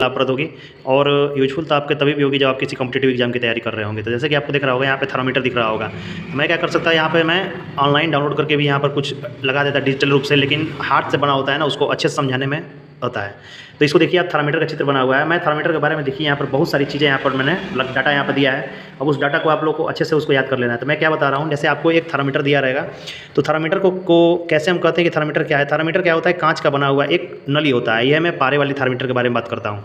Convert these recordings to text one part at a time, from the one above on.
लाभप्रद होगी और यूजफुल तो आपके तभी भी होगी जब आप किसी कॉम्पिटिटिव एग्जाम की तैयारी कर रहे होंगे। तो जैसे कि आपको दिख रहा होगा यहाँ पे थर्मामीटर दिख रहा होगा, तो मैं क्या कर सकता है यहाँ पे मैं ऑनलाइन डाउनलोड करके भी यहाँ पर कुछ लगा देता डिजिटल रूप से, लेकिन हाथ से बना होता है ना, उसको अच्छे से समझाने में होता है। तो इसको देखिए आप थर्मामीटर का चित्र बना हुआ है। मैं थर्मामीटर के बारे में देखिए यहाँ पर बहुत सारी चीज़ें यहाँ पर मैंने डाटा यहाँ पर दिया है। अब उस डाटा को आप लोग को अच्छे से उसको याद कर लेना है। तो मैं क्या बता रहा हूँ, जैसे आपको एक थर्मामीटर दिया रहेगा, तो थर्मामीटर को कैसे हम कहते हैं कि थर्मामीटर क्या है। थर्मामीटर क्या होता है, कांच का बना हुआ एक नली होता है। यह मैं पारे वाली थर्मामीटर के बारे में बात करता हूँ।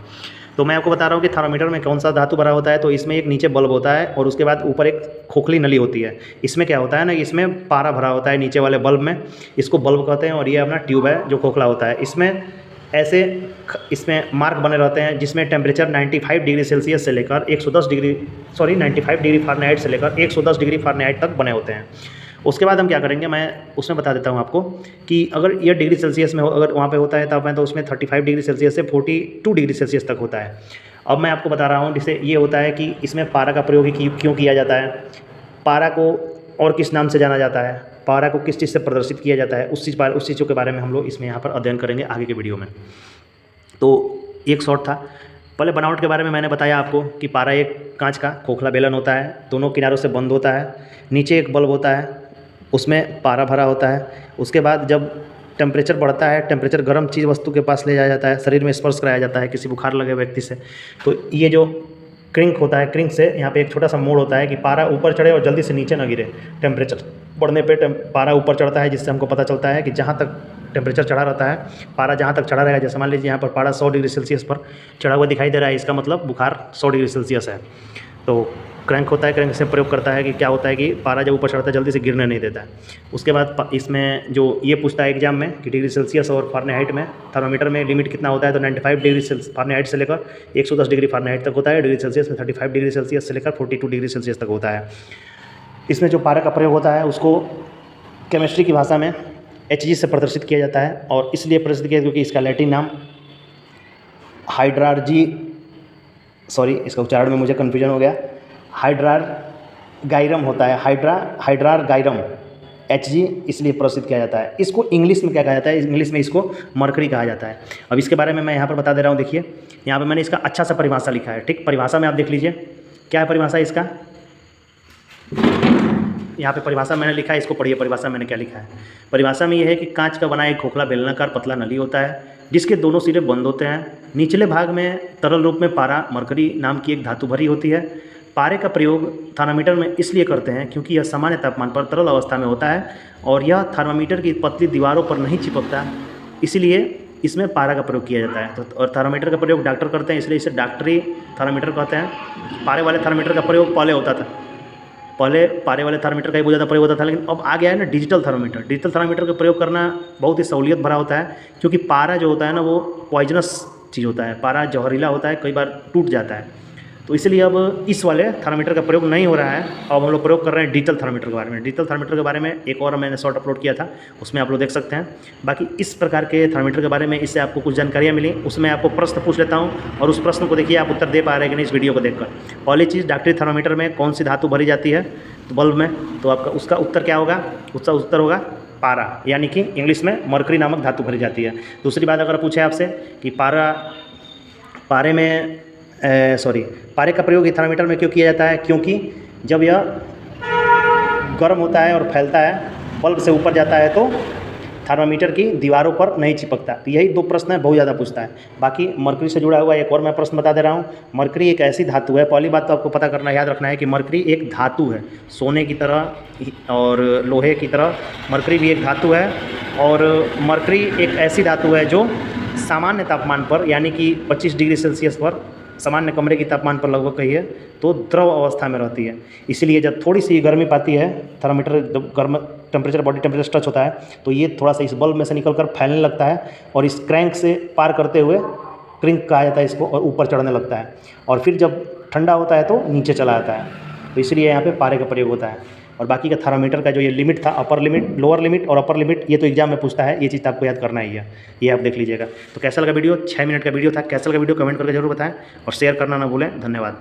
तो मैं आपको बता रहा हूँ कि थर्मामीटर में कौन सा धातु भरा होता है। तो इसमें एक नीचे बल्ब होता है और उसके बाद ऊपर एक खोखली नली होती है। इसमें क्या होता है ना, इसमें पारा भरा होता है नीचे वाले बल्ब में, इसको बल्ब कहते हैं। और ये अपना ट्यूब है जो खोखला होता है। इसमें ऐसे इसमें मार्क बने रहते हैं जिसमें टेम्परेचर 95 डिग्री सेल्सियस से लेकर 95 डिग्री फ़ारेनहाइट से लेकर 110 डिग्री फ़ारेनहाइट तक बने होते हैं। उसके बाद हम क्या करेंगे, मैं उसमें बता देता हूँ आपको कि अगर ये डिग्री सेल्सियस में अगर वहाँ पे होता है तब मैं तो उसमें 35 डिग्री सेल्सियस से 42 डिग्री सेल्सियस तक होता है। अब मैं आपको बता रहा हूँ, जैसे ये होता है कि इसमें पारा का प्रयोग क्यों किया जाता है, पारा को और किस नाम से जाना जाता है, पारा को किस चीज़ से प्रदर्शित किया जाता है, उस चीज़ों के बारे में हम लोग इसमें यहाँ पर अध्ययन करेंगे आगे के वीडियो में। तो एक शॉर्ट था। पहले बनावट के बारे में मैंने बताया आपको कि पारा एक कांच का खोखला बेलन होता है, दोनों किनारों से बंद होता है, नीचे एक बल्ब होता है, उसमें पारा भरा होता है। उसके बाद जब टेम्परेचर बढ़ता है, टेम्परेचर गर्म चीज़ वस्तु के पास ले जाया जाता है, शरीर में स्पर्श कराया जाता है किसी बुखार लगे व्यक्ति से, तो ये जो क्रिंक होता है, क्रिंक से यहाँ पे एक छोटा सा मोड़ होता है कि पारा ऊपर चढ़े और जल्दी से नीचे न गिरे। टेम्परेचर बढ़ने पे पारा ऊपर चढ़ता है, जिससे हमको पता चलता है कि जहाँ तक टेम्परेचर चढ़ा रहता है, पारा जहाँ तक चढ़ा रहेगा, जैसे मान लीजिए यहाँ पर पारा 100 डिग्री सेल्सियस पर चढ़ा हुआ दिखाई दे रहा है, इसका मतलब बुखार 100 डिग्री सेल्सियस है। तो क्रैंक होता है, क्रैंक से प्रयोग करता है कि क्या होता है कि पारा जब ऊपर चढ़ता है जल्दी से गिरने नहीं देता है। उसके बाद इसमें जो ये पूछता है एग्जाम में कि डिग्री सेल्सियस और फ़ारेनहाइट में थर्मामीटर में लिमिट कितना होता है, तो 95 डिग्री फ़ारेनहाइट से लेकर 110 डिग्री फ़ारेनहाइट तक होता है। डिग्री सेल्सियस में 35 डिग्री सेल्सियस से लेकर 42 डिग्री सेल्सियस तक होता है। इसमें जो पारा का प्रयोग होता है उसको केमिस्ट्री की भाषा में Hg से प्रदर्शित किया जाता है, और इसलिए प्रदर्शित किया क्योंकि इसका लैटिन नाम इसका उच्चारण में मुझे कन्फ्यूजन हो गया, हाइड्रारगाइरम होता है। हाइड्रारगाइरम Hg इसलिए प्रदर्शित किया जाता है। इसको इंग्लिश में क्या कहा जाता है, इंग्लिश में इसको मरकरी कहा जाता है। अब इसके बारे में मैं यहाँ पर बता दे रहा हूँ। देखिए यहाँ पर मैंने इसका अच्छा सा परिभाषा लिखा है, ठीक। परिभाषा में आप देख लीजिए क्या है परिभाषा इसका, यहाँ पे परिभाषा मैंने लिखा है, इसको पढ़िए। परिभाषा मैंने क्या लिखा है, परिभाषा में यह है कि कांच का बना एक खोखला बेलनाकार पतला नली होता है जिसके दोनों सिरे बंद होते हैं। निचले भाग में तरल रूप में पारा मरकरी नाम की एक धातु भरी होती है। पारे का प्रयोग थर्मामीटर में इसलिए करते हैं क्योंकि यह सामान्य तापमान पर तरल अवस्था में होता है और यह थर्मामीटर की पतली दीवारों पर नहीं चिपकता, इसलिए इसमें पारा का प्रयोग किया जाता है। तो और थर्मामीटर का प्रयोग डॉक्टर करते हैं, इसलिए इसे डॉक्टरी थर्मामीटर कहते हैं। पारे वाले थर्मामीटर का प्रयोग पहले होता था, पहले पारे वाले थर्मामीटर का ही बहुत ज़्यादा प्रयोग होता था, लेकिन अब आ गया है ना डिजिटल थर्मामीटर। डिजिटल थर्मामीटर का प्रयोग करना बहुत ही सहूलियत भरा होता है, क्योंकि पारा जो होता है ना वो पॉइजनस चीज़ होता है, पारा जहरीला होता है, कई बार टूट जाता है। तो इसलिए अब इस वाले थर्मामीटर का प्रयोग नहीं हो रहा है। अब हम लोग प्रयोग कर रहे हैं डिजिटल थर्मामीटर के बारे में। डिजिटल थर्मामीटर के बारे में एक और मैंने शॉर्ट अपलोड किया था, उसमें आप लोग देख सकते हैं। बाकी इस प्रकार के थर्मामीटर के बारे में इससे आपको कुछ जानकारियाँ मिली, उसमें आपको प्रश्न पूछ लेता हूँ और उस प्रश्न को देखिए आप उत्तर दे पा रहे हैं कि नहीं इस वीडियो को देखकर। पहली चीज़, डॉक्टरी थर्मामीटर में कौन सी धातु भरी जाती है तो बल्ब में, तो आपका उसका उत्तर क्या होगा, उसका उत्तर होगा पारा, यानी कि इंग्लिश में मरकरी नामक धातु भरी जाती है। दूसरी बात अगर पूछे आपसे कि पारे का प्रयोग थर्मामीटर में क्यों किया जाता है, क्योंकि जब यह गर्म होता है और फैलता है, बल्ब से ऊपर जाता है, तो थर्मामीटर की दीवारों पर नहीं चिपकता। तो यही दो प्रश्न है, बहुत ज़्यादा पूछता है। बाकी मरकरी से जुड़ा हुआ एक और मैं प्रश्न बता दे रहा हूँ। मरकरी एक ऐसी धातु है, पहली बात तो आपको पता करना याद रखना है कि मरकरी एक धातु है, सोने की तरह और लोहे की तरह मरकरी भी एक धातु है। और मरकरी एक ऐसी धातु है जो सामान्य तापमान पर, यानी कि 25 डिग्री सेल्सियस पर, सामान्य कमरे की तापमान पर लगभग कहिए तो द्रव अवस्था में रहती है। इसलिए जब थोड़ी सी गर्मी पाती है, थर्मामीटर जब गर्म टेम्परेचर बॉडी टेम्परेचर टच होता है, तो ये थोड़ा सा इस बल्ब में से निकलकर फैलने लगता है और इस क्रैंक से पार करते हुए, क्रिंक कहा जाता है इसको, और ऊपर चढ़ने लगता है, और फिर जब ठंडा होता है तो नीचे चला जाता है। तो इसलिए यहाँ पे पारे का प्रयोग होता है। और बाकी का थर्मामीटर का जो ये लिमिट था, अपर लिमिट, लोअर लिमिट और अपर लिमिट, ये तो एग्जाम में पूछता है, ये चीज़ आपको याद करना ही है, ये आप देख लीजिएगा। तो कैसा लगा वीडियो, 6 मिनट का वीडियो था, कैसा लगा वीडियो कमेंट करके जरूर बताएं और शेयर करना ना भूलें। धन्यवाद।